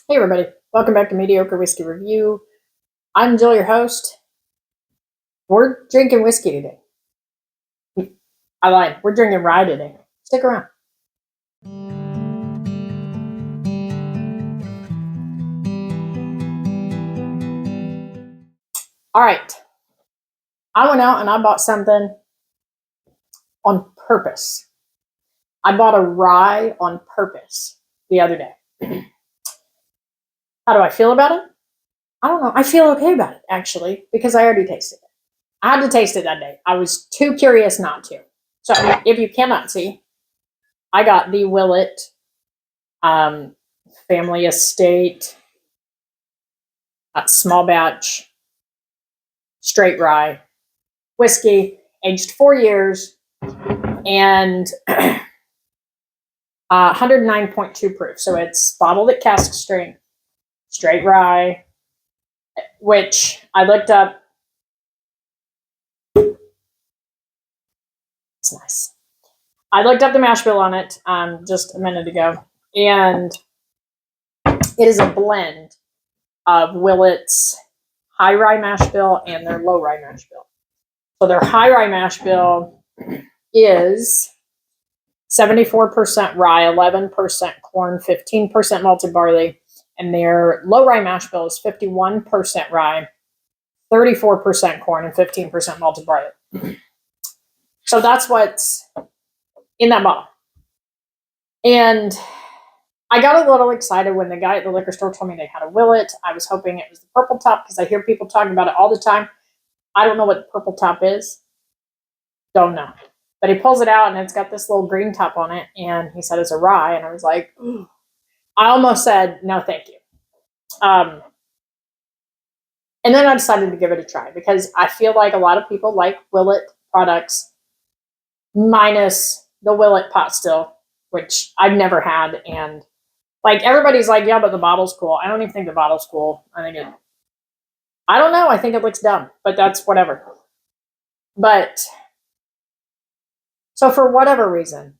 Hey everybody, welcome back to Mediocre Whiskey Review. I'm Jill, your host. We're drinking whiskey today. I lied, we're drinking rye today. Stick around. Alright, I went out and I bought something on purpose. I bought a rye on purpose the other day. How do I feel about it? I don't know. I feel okay about it, actually, because I already tasted it. I had to taste it that day. I was too curious not to. So, if you cannot see, I got the Willett family estate small batch straight rye whiskey, aged 4 years, and 109.2 proof. So it's bottled at cask strength, straight rye, which I looked up. It's nice. I looked up the mash bill on it just a minute ago, and it is a blend of Willett's high rye mash bill and their low rye mash bill. So their high rye mash bill is 74% rye, 11% corn, 15% malted barley, and their low rye mash bill is 51% rye, 34% corn, and 15% malted barley. So that's what's in that bottle. And I got a little excited when the guy at the liquor store told me they had a Willett. I was hoping it was the purple top because I hear people talking about it all the time. I don't know what the purple top is. Don't know. But he pulls it out and it's got this little green top on it. And he said it's a rye. And I was like, ooh. I almost said, no, thank you. And then I decided to give it a try because I feel like a lot of people like Willett products minus the Willett pot still, which I've never had. And like everybody's like, yeah, but the bottle's cool. I don't even think the bottle's cool. I don't know. I think it looks dumb, but that's whatever. But so for whatever reason,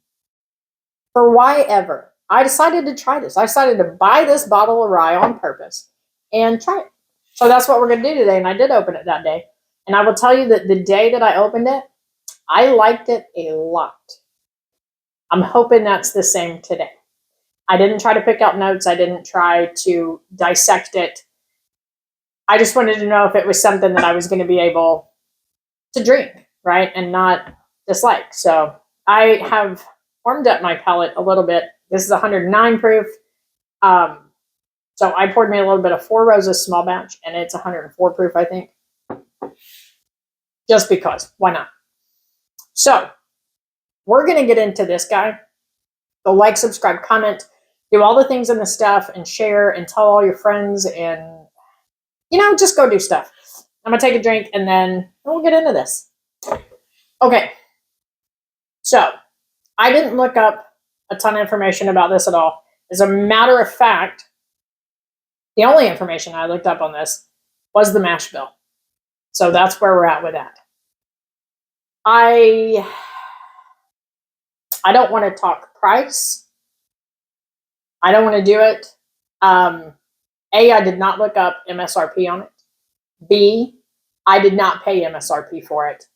for why ever, I decided to try this. I decided to buy this bottle of rye on purpose and try it. So that's what we're going to do today. And I did open it that day. And I will tell you that the day that I opened it, I liked it a lot. I'm hoping that's the same today. I didn't try to pick out notes. I didn't try to dissect it. I just wanted to know if it was something that I was going to be able to drink, right? And not dislike. So I have warmed up my palate a little bit. This is 109 proof. So I poured me a little bit of Four Roses small batch, and it's 104 proof, I think. Just because. Why not? So we're going to get into this guy. Go like, subscribe, comment, do all the things in the stuff, and share, and tell all your friends, and, just go do stuff. I'm going to take a drink, and then we'll get into this. Okay. So I didn't look up a ton of information about this at all. As a matter of fact, the only information I looked up on this was the mash bill. So that's where we're at with that. I don't want to talk price. I don't want to do it. A, I did not look up MSRP on it. B, I did not pay MSRP for it.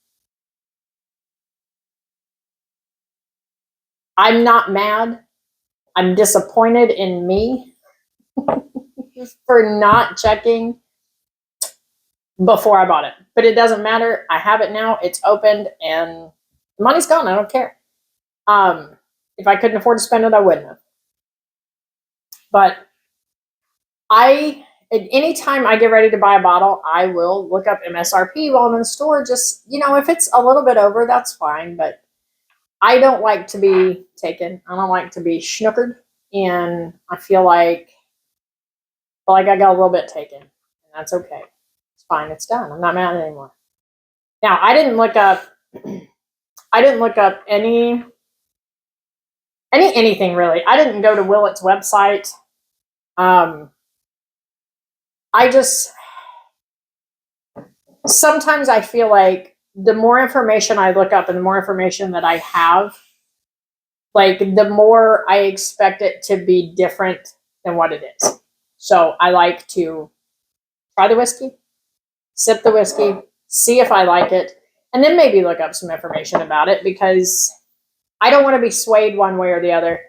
I'm not mad. I'm disappointed in me for not checking before I bought it. But it doesn't matter. I have it now. It's opened and the money's gone. I don't care. If I couldn't afford to spend it, I wouldn't have. But anytime I get ready to buy a bottle, I will look up MSRP while I'm in the store. Just, if it's a little bit over, that's fine. But I don't like to be taken. I don't like to be schnookered. And I feel like I got a little bit taken. And that's okay. It's fine. It's done. I'm not mad anymore. Now, I didn't look up anything really. I didn't go to Willett's website. Sometimes I feel like the more information I look up and the more information that I have, like the more I expect it to be different than what it is. So I like to try the whiskey, sip the whiskey, see if I like it, and then maybe look up some information about it, because I don't want to be swayed one way or the other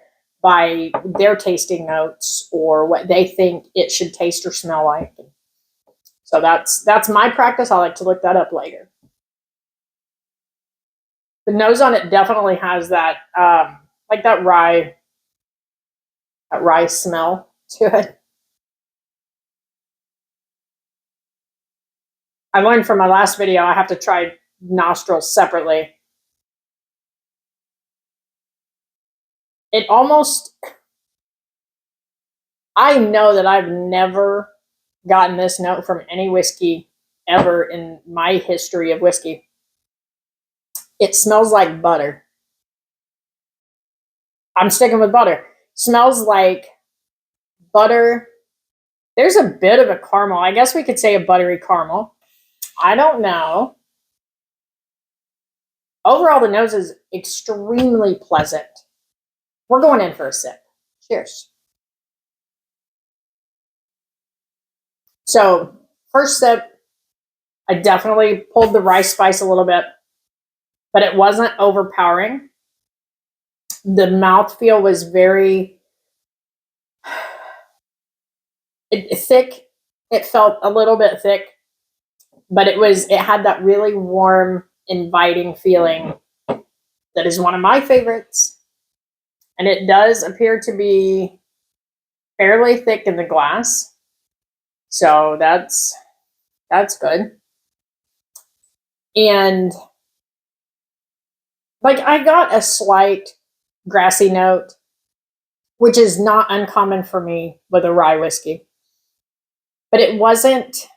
by their tasting notes or what they think it should taste or smell like. So that's my practice. I like to look that up later. The nose on it definitely has that like that rye smell to it. I learned from my last video I have to try nostrils separately. It almost, I know that I've never gotten this note from any whiskey ever in my history of whiskey. It smells like butter. I'm sticking with butter. Smells like butter. There's a bit of a caramel. I guess we could say a buttery caramel. I don't know. Overall, the nose is extremely pleasant. We're going in for a sip. Cheers. So, first sip, I definitely pulled the rice spice a little bit, but it wasn't overpowering. The mouthfeel was very thick. It felt a little bit thick, but it had that really warm, inviting feeling that is one of my favorites. And it does appear to be fairly thick in the glass. So that's good. And like I got a slight grassy note, which is not uncommon for me with a rye whiskey. But it wasn't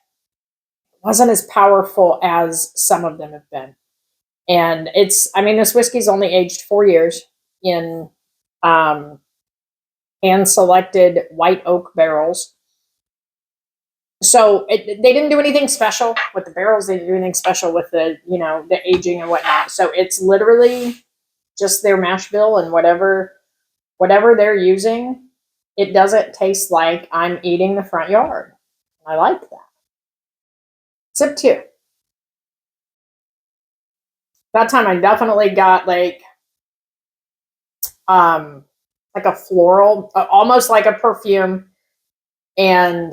as powerful as some of them have been. And this whiskey's only aged 4 years in hand-selected white oak barrels. So they didn't do anything special with the barrels. They didn't do anything special with the aging and whatnot. So it's literally just their mash bill and whatever they're using. It doesn't taste like I'm eating the front yard. I like that. Sip 2. That time I definitely got like a floral, almost like a perfume, and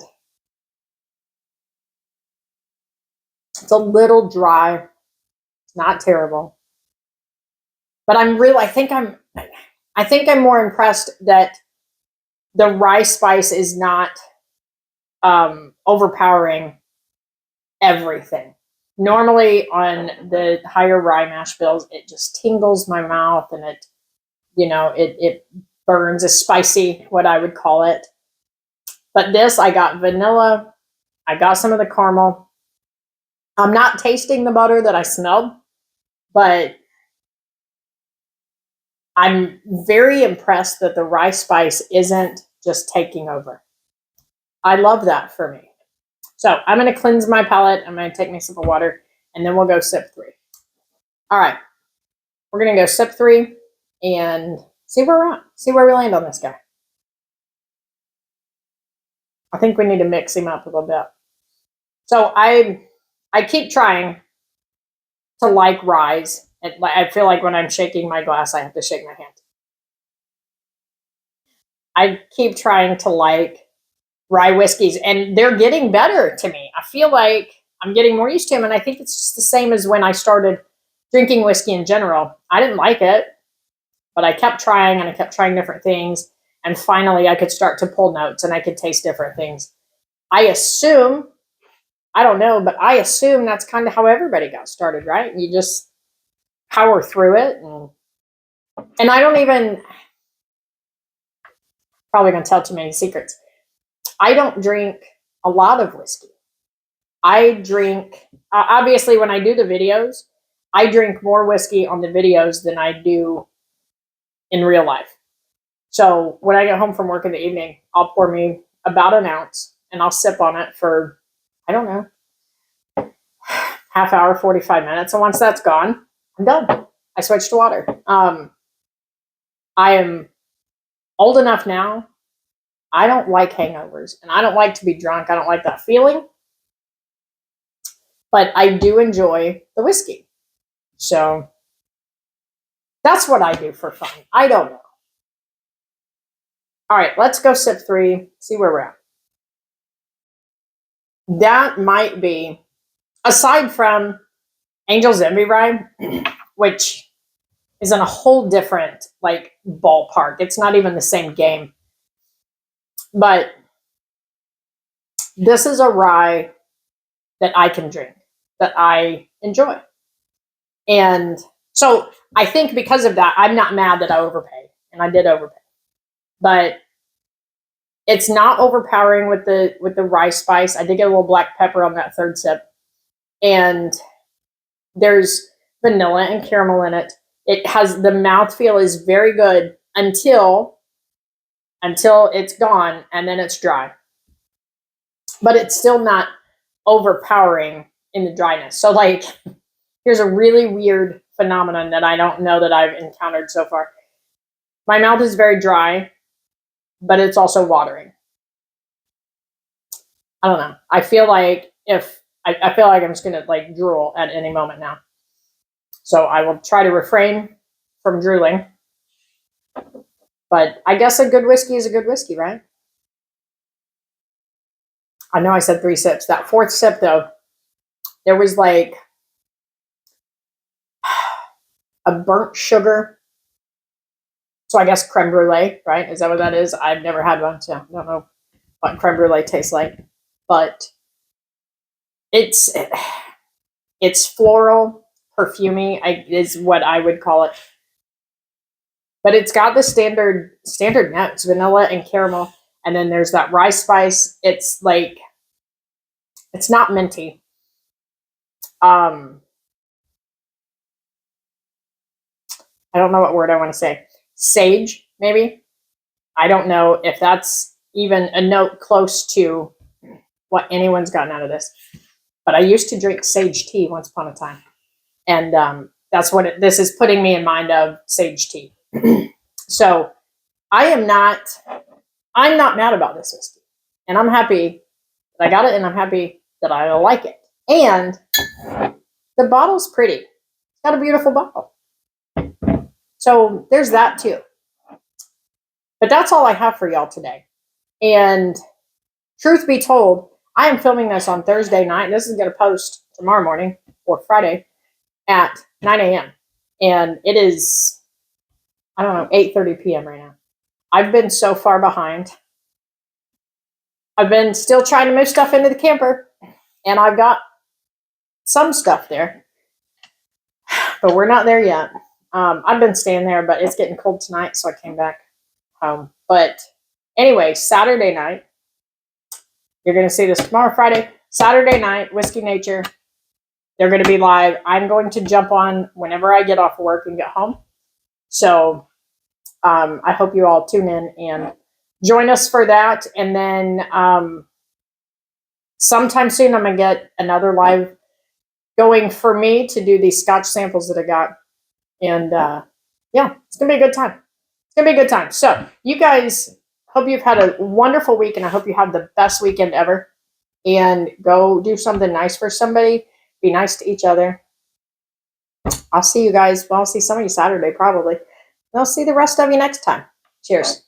it's a little dry. It's not terrible, but I think I'm more impressed that the rye spice is not overpowering everything. Normally on the higher rye mash bills, it just tingles my mouth and it burns. Is spicy, what I would call it. But this, I got vanilla. I got some of the caramel. I'm not tasting the butter that I smelled, but I'm very impressed that the rye spice isn't just taking over. I love that for me. So I'm going to cleanse my palate. I'm going to take me a sip of water, and then we'll go sip 3. All right. We're going to go sip 3 and see where we're at. See where we land on this guy. I think we need to mix him up a little bit. So I keep trying to like ryes. I feel like when I'm shaking my glass, I have to shake my hand. I keep trying to like rye whiskeys, and they're getting better to me. I feel like I'm getting more used to them, and I think it's just the same as when I started drinking whiskey in general. I didn't like it, but I kept trying, and I kept trying different things, and finally I could start to pull notes, and I could taste different things. I assume, I don't know, but I assume that's kind of how everybody got started, right? You just power through it, and I don't even, probably going to tell too many secrets. I don't drink a lot of whiskey. I drink, obviously when I do the videos, I drink more whiskey on the videos than I do in real life. So when I get home from work in the evening, I'll pour me about an ounce and I'll sip on it for, I don't know, half hour, 45 minutes. And once that's gone, I'm done. I switch to water. I am old enough now. I don't like hangovers, and I don't like to be drunk. I don't like that feeling. But I do enjoy the whiskey. So that's what I do for fun. I don't know. All right, let's go sip 3, see where we're at. That might be, aside from Angel's Envy Rye, which is in a whole different like ballpark. It's not even the same game. But this is a rye that I can drink, that I enjoy. And so I think because of that, I'm not mad that I overpaid, and I did overpay. But it's not overpowering with the rye spice. I did get a little black pepper on that third sip. And there's vanilla and caramel in it. It has, the mouthfeel is very good until it's gone, and then it's dry. But it's still not overpowering in the dryness. So like, here's a really weird phenomenon that I don't know that I've encountered so far. My mouth is very dry, but it's also watering. I don't know. I feel like I feel like I'm just gonna like drool at any moment now. So I will try to refrain from drooling. But I guess a good whiskey is a good whiskey, right? I know I said 3 sips. That 4th sip, though, there was like a burnt sugar. So I guess creme brulee, right? Is that what that is? I've never had one, so I don't know what creme brulee tastes like. But it's floral, perfumey, is what I would call it. But it's got the standard notes, vanilla and caramel. And then there's that rye spice. It's like, it's not minty. I don't know what word I want to say. Sage, maybe. I don't know if that's even a note close to what anyone's gotten out of this. But I used to drink sage tea once upon a time. And that's what this is putting me in mind of, sage tea. So I'm not mad about this whiskey. And I'm happy that I got it, and I'm happy that I like it. And the bottle's pretty. It's got a beautiful bottle. So there's that too. But that's all I have for y'all today. And truth be told, I am filming this on Thursday night. This is going to post tomorrow morning or Friday at 9 a.m. And it is, I don't know, 8:30 p.m. right now. I've been so far behind. I've been still trying to move stuff into the camper, and I've got some stuff there, but we're not there yet. I've been staying there, but it's getting cold tonight, so I came back home. But anyway, Saturday night, you're going to see this tomorrow, Friday. Saturday night, Whiskey Nature, they're going to be live. I'm going to jump on whenever I get off work and get home. So I hope you all tune in and join us for that. And then sometime soon, I'm going to get another live going for me to do these Scotch samples that I got. And yeah, it's going to be a good time. It's going to be a good time. So you guys, hope you've had a wonderful week, and I hope you have the best weekend ever. And go do something nice for somebody. Be nice to each other. I'll see you guys. Well, I'll see some of you Saturday, probably. And I'll see the rest of you next time. Cheers.